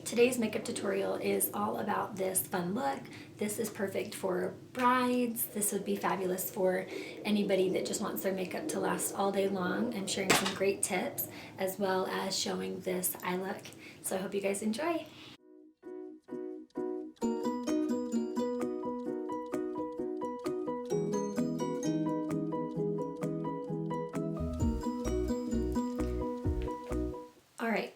Today's makeup tutorial is all about this fun look. This is perfect for brides. This would be fabulous for anybody that just wants their makeup to last all day long. I'm sharing some great tips as well as showing this eye look. So I hope you guys enjoy. All right.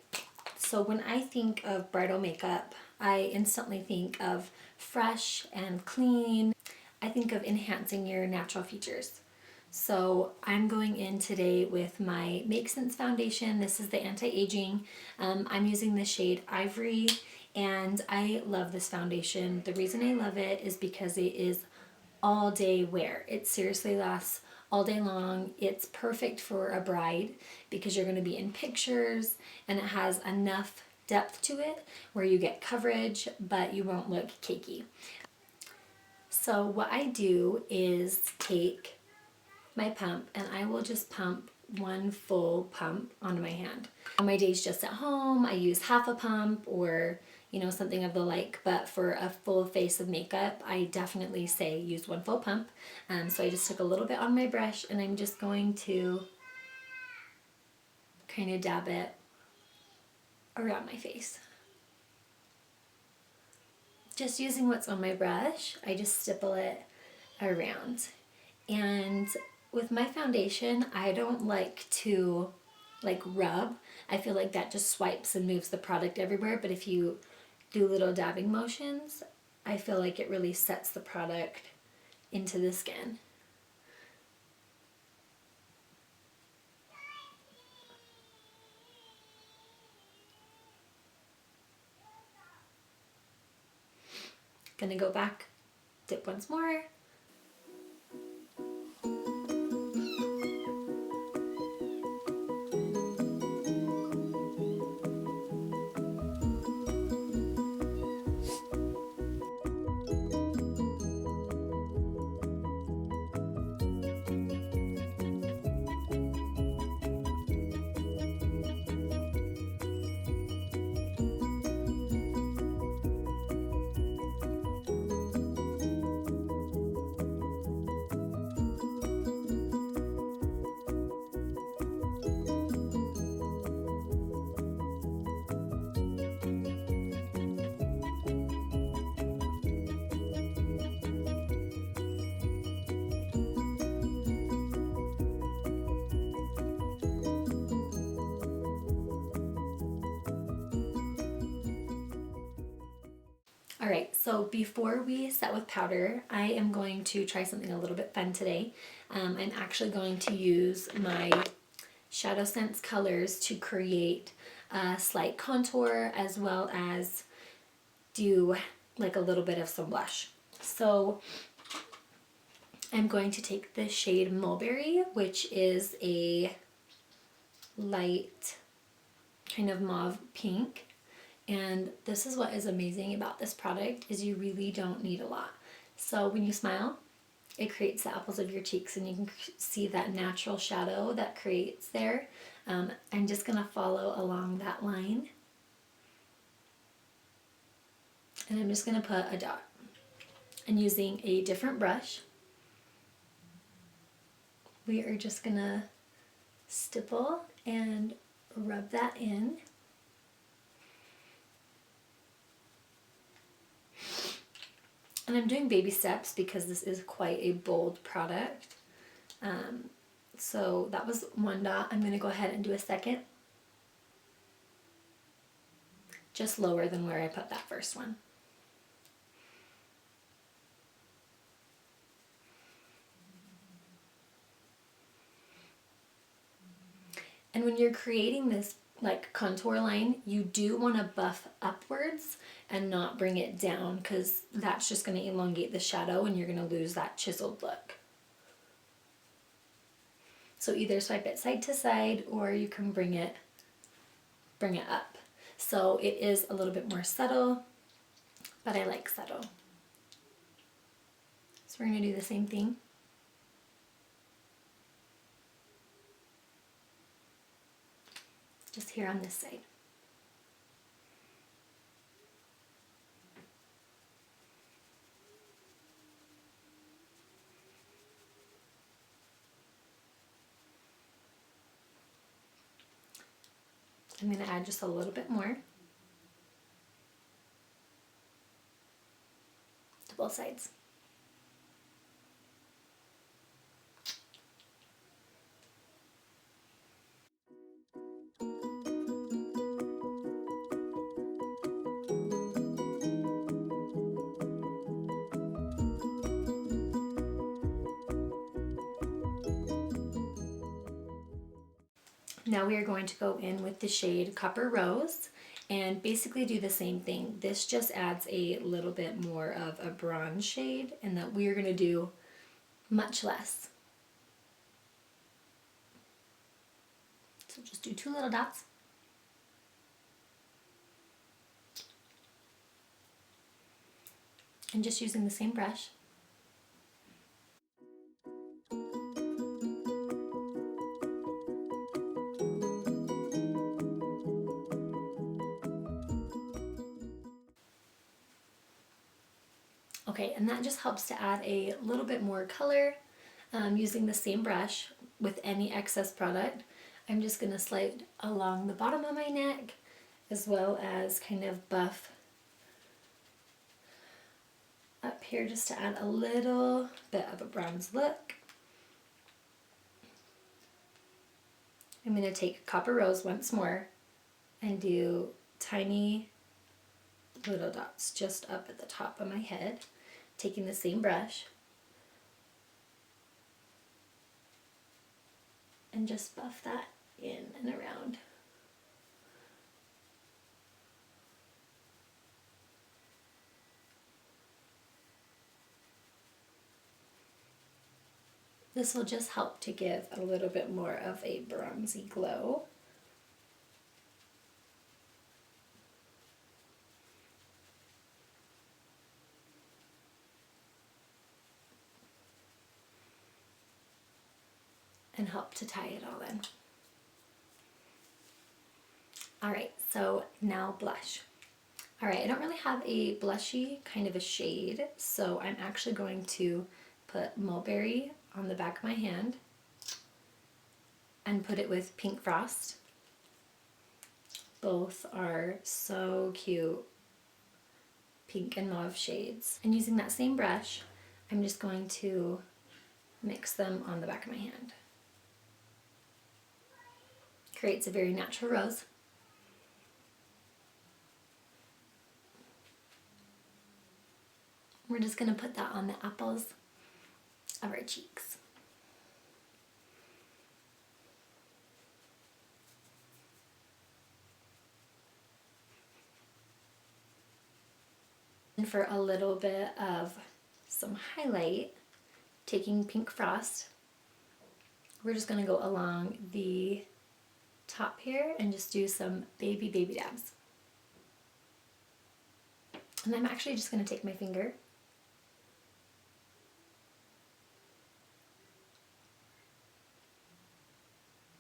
So when I think of bridal makeup, I instantly think of fresh and clean. I think of enhancing your natural features. So I'm going in today with my makesense foundation. This is the anti-aging. I'm using the shade Ivory, and I love this foundation. The reason I love it is because it is all day wear. It seriously lasts all day long. It's perfect for a bride because you're going to be in pictures, and it has enough depth to it where you get coverage but you won't look cakey. So what I do is take my pump and I will just pump one full pump onto my hand. On my days just at home, I use half a pump or something of the like, but for a full face of makeup, I definitely say use one full pump. So I just took a little bit on my brush and I'm just going to kind of dab it around my face. Just using what's on my brush, I just stipple it around. And with my foundation, I don't like to rub. I feel like that just swipes and moves the product everywhere, but if you do little dabbing motions, I feel like it really sets the product into the skin. Gonna go back, dip once more. Alright, so before we set with powder, I am going to try something a little bit fun today. I'm actually going to use my shadowsense colors to create a slight contour as well as do like a little bit of some blush. So I'm going to take the shade Mulberry, which is a light kind of mauve pink. And this is what is amazing about this product is you really don't need a lot. So when you smile, it creates the apples of your cheeks and you can see that natural shadow that creates there. I'm just going to follow along that line. And I'm just going to put a dot. And using a different brush, we are just going to stipple and rub that in. And I'm doing baby steps because this is quite a bold product. So that was one dot. I'm going to go ahead and do a second. Just lower than where I put that first one. And when you're creating this contour line, you do want to buff upwards and not bring it down because that's just going to elongate the shadow and you're going to lose that chiseled look. So either swipe it side to side or you can bring it up. So it is a little bit more subtle, but I like subtle. So we're going to do the same thing. Just here on this side. I'm going to add just a little bit more to both sides. Now we are going to go in with the shade Copper Rose and basically do the same thing. This just adds a little bit more of a bronze shade, and that we are going to do much less. So just do 2 little dots. And just using the same brush. Okay, and that just helps to add a little bit more color. Using the same brush with any excess product, I'm just going to slide along the bottom of my neck, as well as kind of buff up here just to add a little bit of a bronze look. I'm going to take Copper Rose once more and do tiny little dots just up at the top of my head, taking the same brush and just buff that in and around. This will just help to give a little bit more of a bronzy glow. And help to tie it all in. Alright, so now blush. Alright, I don't really have a blushy kind of a shade, so I'm actually going to put mulberry on the back of my hand and put it with Pink Frost. Both are so cute, pink and mauve shades. And using that same brush, I'm just going to mix them on the back of my hand. Creates a very natural rose. We're just going to put that on the apples of our cheeks. And for a little bit of some highlight, taking Pink Frost, we're just going to go along the top here and just do some baby dabs. And I'm actually just going to take my finger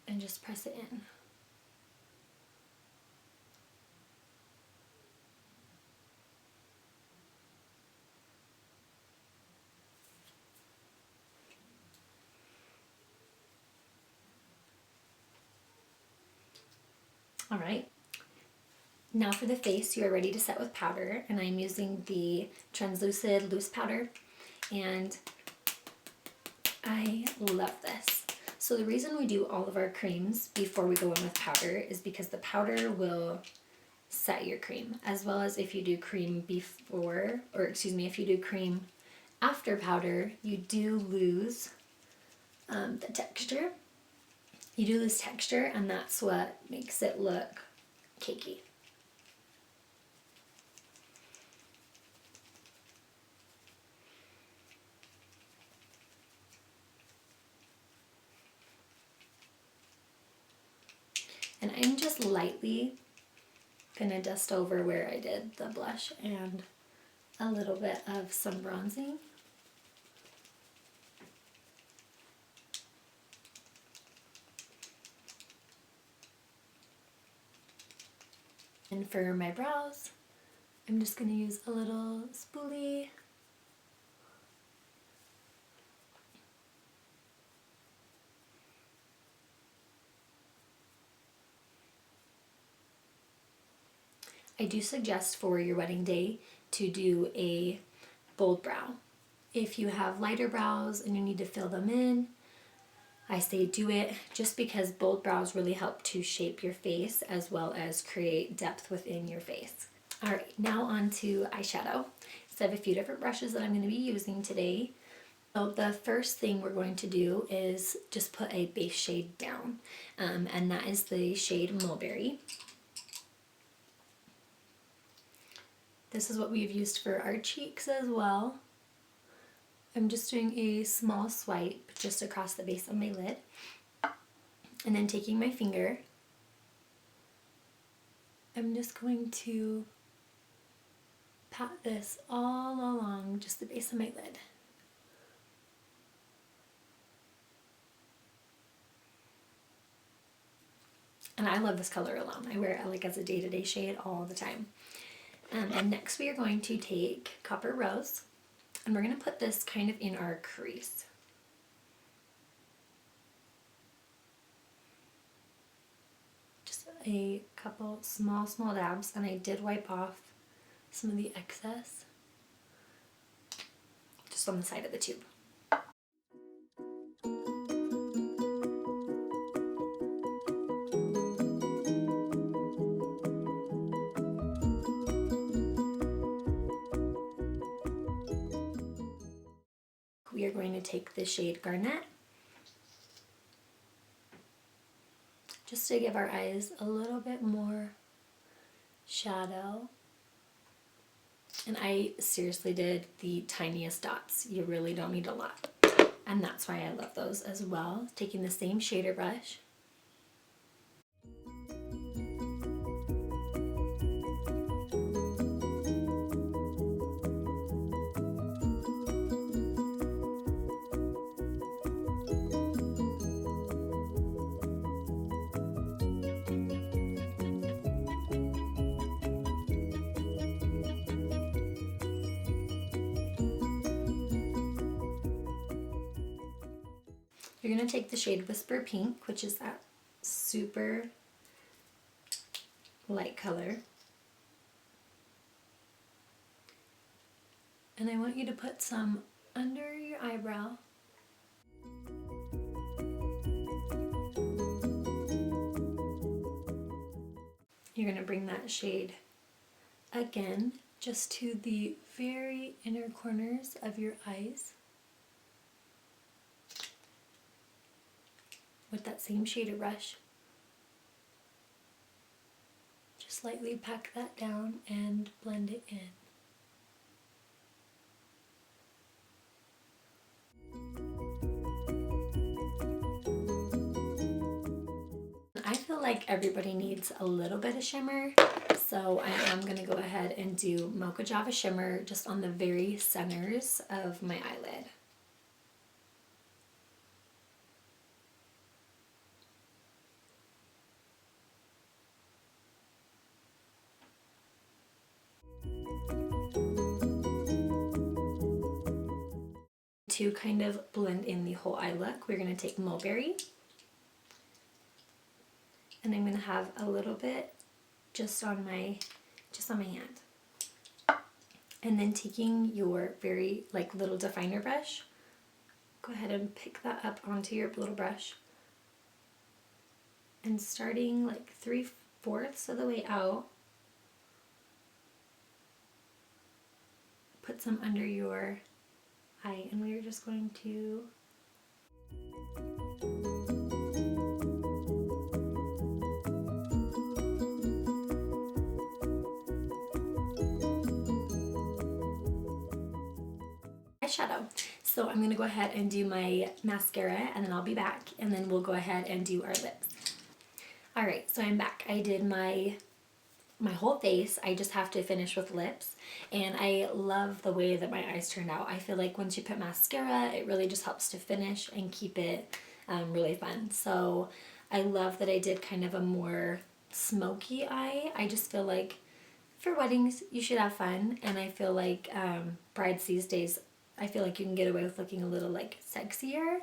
and just press it in. All right. Now for the face, you are ready to set with powder, and I'm using the translucid loose powder, and I love this. So the reason we do all of our creams before we go in with powder is because the powder will set your cream, as well as if you do cream before, or excuse me, if you do cream after powder, you do lose the texture. You do lose texture, and that's what makes it look cakey. And I'm just lightly gonna dust over where I did the blush and a little bit of some bronzing. And for my brows, I'm just gonna use a little spoolie. I do suggest for your wedding day to do a bold brow. If you have lighter brows and you need to fill them in, I say do it, just because bold brows really help to shape your face as well as create depth within your face. Alright, now on to eyeshadow. So I have a few different brushes that I'm going to be using today. So the first thing we're going to do is just put a base shade down, and that is the shade Mulberry. This is what we've used for our cheeks as well. I'm just doing a small swipe just across the base of my lid, and then taking my finger, I'm just going to pat this all along just the base of my lid. And I love this color alone. I wear it like as a day-to-day shade all the time. And next we are going to take Copper Rose, and we're going to put this kind of in our crease. Just a couple small dabs, and I did wipe off some of the excess just on the side of the tube. We are going to take the shade Garnet, just to give our eyes a little bit more shadow. And I seriously did the tiniest dots. You really don't need a lot. And that's why I love those as well. Taking the same shader brush. You're going to take the shade Whisper Pink, which is that super light color. And I want you to put some under your eyebrow. You're going to bring that shade again just to the very inner corners of your eyes with that same shader brush. Just lightly pack that down and blend it in. I feel like everybody needs a little bit of shimmer, so I am going to go ahead and do Mocha Java Shimmer just on the very centers of my eyelid. To kind of blend in the whole eye look, we're going to take Mulberry, and I'm going to have a little bit just on my hand. And then taking your very little definer brush, go ahead and pick that up onto your little brush, and starting 3/4 of the way out, put some under your eye, and we are just going to eyeshadow. So I'm going to go ahead and do my mascara, and then I'll be back, and then we'll go ahead and do our lips. Alright, so I'm back. I did my whole face. I just have to finish with lips, and I love the way that my eyes turned out. I feel like once you put mascara, it really just helps to finish and keep it really fun. So I love that I did kind of a more smoky eye. I just feel like for weddings you should have fun, and I feel like brides these days I feel like you can get away with looking a little like sexier.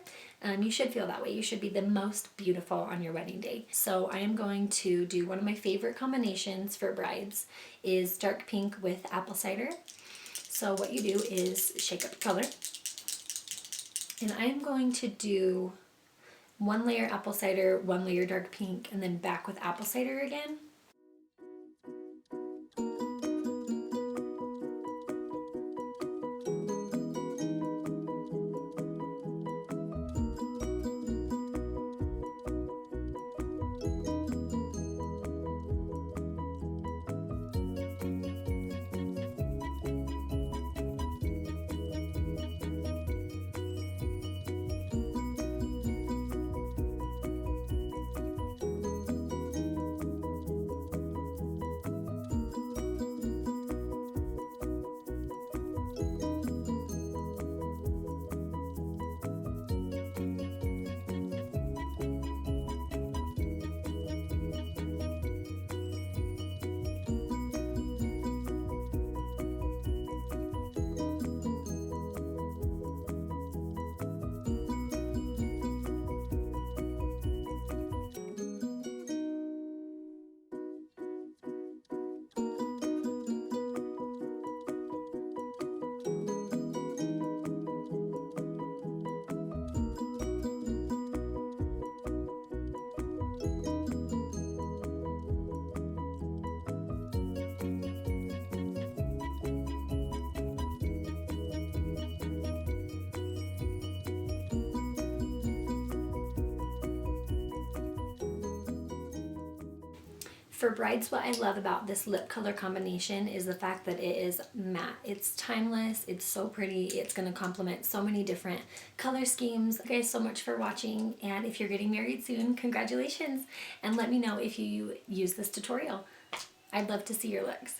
You should feel that way. You should be the most beautiful on your wedding day. So I am going to do one of my favorite combinations for brides is dark pink with apple cider. So what you do is shake up the color. And I'm going to do one layer apple cider, one layer dark pink, and then back with apple cider again. For brides, what I love about this lip color combination is the fact that it is matte. It's timeless, it's so pretty, it's going to complement so many different color schemes. Thank you guys so much for watching, and if you're getting married soon, congratulations, and let me know if you use this tutorial. I'd love to see your looks.